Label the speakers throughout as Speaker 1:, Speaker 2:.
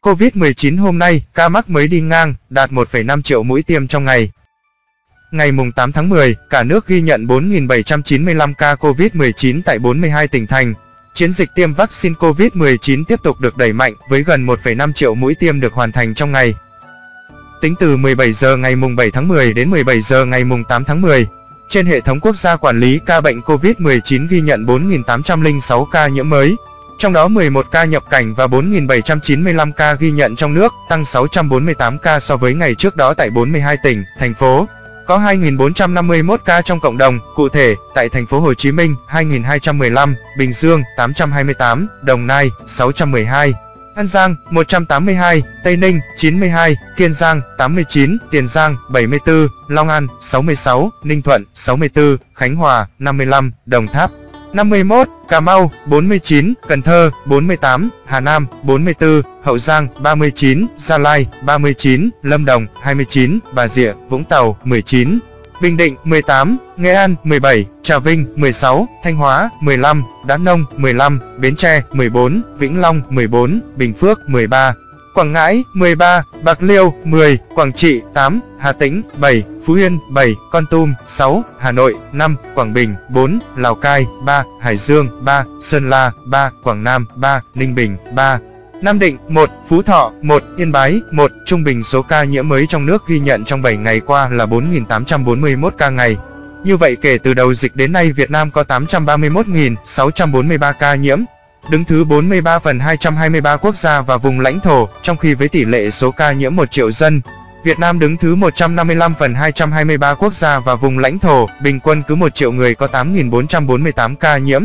Speaker 1: COVID-19 hôm nay, ca mắc mới đi ngang, đạt 1,5 triệu mũi tiêm trong ngày. Ngày 8 tháng 10, cả nước ghi nhận 4.795 ca COVID-19 tại 42 tỉnh thành. Chiến dịch tiêm vaccine COVID-19 tiếp tục được đẩy mạnh, với gần 1,5 triệu mũi tiêm được hoàn thành trong ngày. Tính từ 17 giờ ngày 7 tháng 10 đến 17 giờ ngày 8 tháng 10, trên hệ thống quốc gia quản lý ca bệnh COVID-19 ghi nhận 4.806 ca nhiễm mới. Trong đó 11 ca nhập cảnh và 4.795 ca ghi nhận trong nước, tăng 648 ca so với ngày trước đó tại 42 tỉnh, thành phố. Có 2.451 ca trong cộng đồng, cụ thể, tại thành phố Hồ Chí Minh, 2.215, Bình Dương, 828, Đồng Nai, 612, An Giang, 182, Tây Ninh, 92, Kiên Giang, 89, Tiền Giang, 74, Long An, 66, Ninh Thuận, 64, Khánh Hòa, 55, Đồng Tháp, 51, Cà Mau, 49, Cần Thơ, 48, Hà Nam, 44, Hậu Giang, 39, Gia Lai, 39, Lâm Đồng, 29, Bà Rịa, Vũng Tàu, 19, Bình Định, 18, Nghệ An, 17, Trà Vinh, 16, Thanh Hóa, 15, Đắk Nông, 15, Bến Tre, 14, Vĩnh Long, 14, Bình Phước, 13, Quảng Ngãi, 13, Bạc Liêu, 10, Quảng Trị, 8, Hà Tĩnh, 7, Phú Yên, 7, Kon Tum, 6, Hà Nội, 5, Quảng Bình, 4, Lào Cai, 3, Hải Dương, 3, Sơn La, 3, Quảng Nam, 3, Ninh Bình, 3, Nam Định, 1, Phú Thọ, 1, Yên Bái, 1. Trung bình số ca nhiễm mới trong nước ghi nhận trong 7 ngày qua là 4.841 ca ngày. Như vậy kể từ đầu dịch đến nay Việt Nam có 831.643 ca nhiễm, đứng thứ 43 phần 223 quốc gia và vùng lãnh thổ, trong khi với tỷ lệ số ca nhiễm 1 triệu dân, Việt Nam đứng thứ 155 phần 223 quốc gia và vùng lãnh thổ, bình quân cứ 1 triệu người có 8.448 ca nhiễm.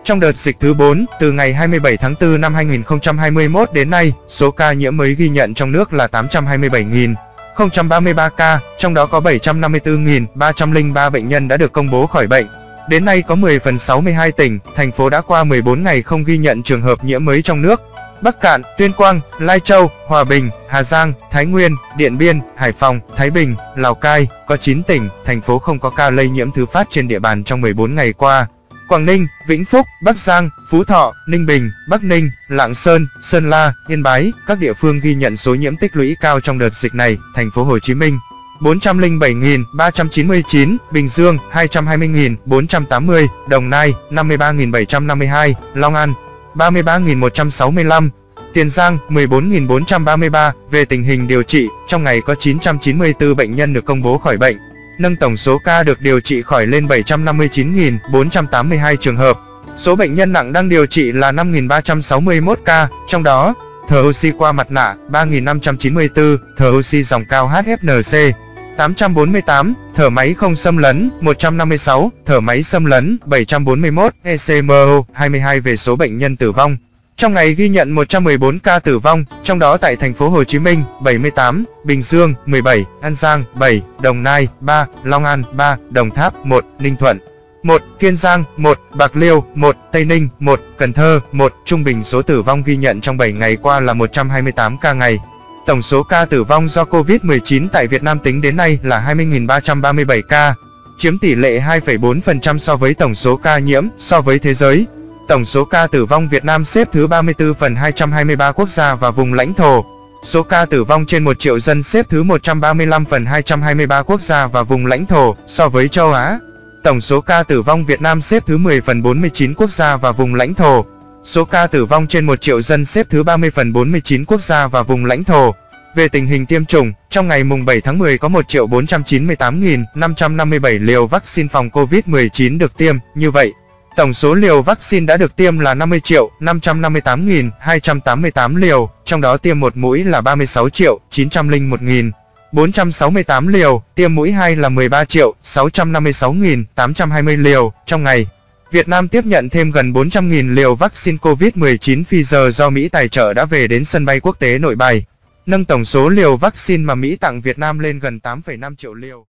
Speaker 1: Trong đợt dịch thứ 4, từ ngày 27 tháng 4 năm 2021 đến nay, số ca nhiễm mới ghi nhận trong nước là 827.033 ca, trong đó có 754.303 bệnh nhân đã được công bố khỏi bệnh. Đến nay có 10 phần 62 tỉnh, thành phố đã qua 14 ngày không ghi nhận trường hợp nhiễm mới trong nước. Bắc Kạn, Tuyên Quang, Lai Châu, Hòa Bình, Hà Giang, Thái Nguyên, Điện Biên, Hải Phòng, Thái Bình, Lào Cai, có 9 tỉnh, thành phố không có ca lây nhiễm thứ phát trên địa bàn trong 14 ngày qua. Quảng Ninh, Vĩnh Phúc, Bắc Giang, Phú Thọ, Ninh Bình, Bắc Ninh, Lạng Sơn, Sơn La, Yên Bái, các địa phương ghi nhận số nhiễm tích lũy cao trong đợt dịch này. Thành phố Hồ Chí Minh 407.399, Bình Dương 220.480, Đồng Nai 53.752, Long An 33.165, Tiền Giang 14.433. Về tình hình điều trị, trong ngày có 994 bệnh nhân được công bố khỏi bệnh, nâng tổng số ca được điều trị khỏi lên 759.482 trường hợp. Số bệnh nhân nặng đang điều trị là 5.361 ca, trong đó, thở oxy qua mặt nạ 3.594, thở oxy dòng cao HFNC 848, thở máy không xâm lấn 156, thở máy xâm lấn 741, ECMO 22. Về số bệnh nhân tử vong, trong ngày ghi nhận 114 ca tử vong, trong đó tại thành phố Hồ Chí Minh 78, Bình Dương 17, An Giang 7, Đồng Nai 3, Long An 3, Đồng Tháp 1, Ninh Thuận 1, Kiên Giang 1, Bạc Liêu 1, Tây Ninh 1, Cần Thơ 1. Trung bình số tử vong ghi nhận trong 7 ngày qua là 128 ca ngày. Tổng số ca tử vong do COVID-19 tại Việt Nam tính đến nay là 20.337 ca, chiếm tỷ lệ 2,4% so với tổng số ca nhiễm. So với thế giới, tổng số ca tử vong Việt Nam xếp thứ 34 phần 223 quốc gia và vùng lãnh thổ. Số ca tử vong trên 1 triệu dân xếp thứ 135 phần 223 quốc gia và vùng lãnh thổ. So với châu Á, tổng số ca tử vong Việt Nam xếp thứ 10 phần 49 quốc gia và vùng lãnh thổ. Số ca tử vong trên 1 triệu dân xếp thứ 30 phần 49 quốc gia và vùng lãnh thổ. Về tình hình tiêm chủng, trong ngày 7 tháng 10 có 1.498.557 liều vaccine phòng COVID-19 được tiêm. Như vậy, tổng số liều vaccine đã được tiêm là 50.558.288 liều, trong đó tiêm một mũi là 36.901.468 liều, tiêm mũi 2 là 13.656.820 liều. Trong ngày, Việt Nam tiếp nhận thêm gần 400.000 liều vaccine COVID-19 Pfizer do Mỹ tài trợ đã về đến sân bay quốc tế Nội Bài, nâng tổng số liều vaccine mà Mỹ tặng Việt Nam lên gần 8,5 triệu liều.